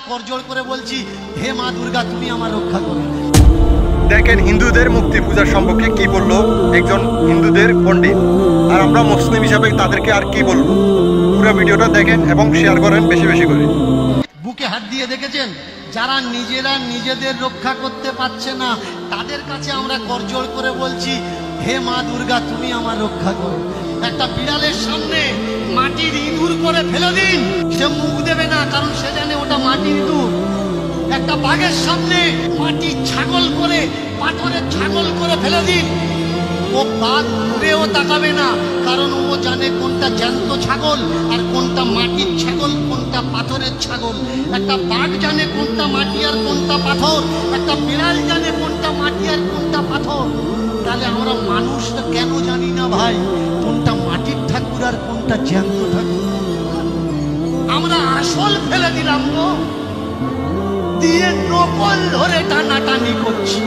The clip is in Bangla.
করজোড় করে বলছি, হে মা দুর্গা তুমি আমার রক্ষা করো। দেখেন হিন্দুদের মূর্তি পূজার সম্পর্কে কি বললো একজন হিন্দুদের পণ্ডিত, আর আমরা মুসলিম হিসাবে তাদেরকে আর কি বলবো। পুরো ভিডিওটা দেখেন এবং শেয়ার করেন বেশি বেশি করে। বুকে হাত দিয়ে দেখেছেন, যারা নিজেরা নিজেদের রক্ষা করতে পারছে না তাদের কাছে আমরা করজোড় করে বলছি, হে মা দুর্গা তুমি আমার রক্ষা করো। একটা বিড়ালের সামনে মাটির ইঁদুর করে ফেলে দিন, সে মুখ দেবে না, কারণ সে জানে ওটা মাটির ইঁদুর। একটা বাঘের সামনে মাটির ছাগল করে, পাথরের ছাগল করে ফেলে দিন, ও বাঘ ঘুরেও তাকাবে না, কারণ ও জানে কোনটা জ্যান্ত ছাগল আর কোনটা মাটির ছাগল, কোনটা পাথরের ছাগল। একটা বাঘ জানে কোনটা মাটি আর কোনটা পাথর, একটা বিড়াল জানে কোনটা মাটি আর কোনটা পাথর। তাহলে আমরা মানুষটা কেন জানি না ভাই কোনটা মাটির ঠাকুর আর কোনটা জ্যান্ত ঠাকুর? আমরা আসল ফেলে দিলাম গো, দিয়ে নকল ধরে টানাটানি করছি।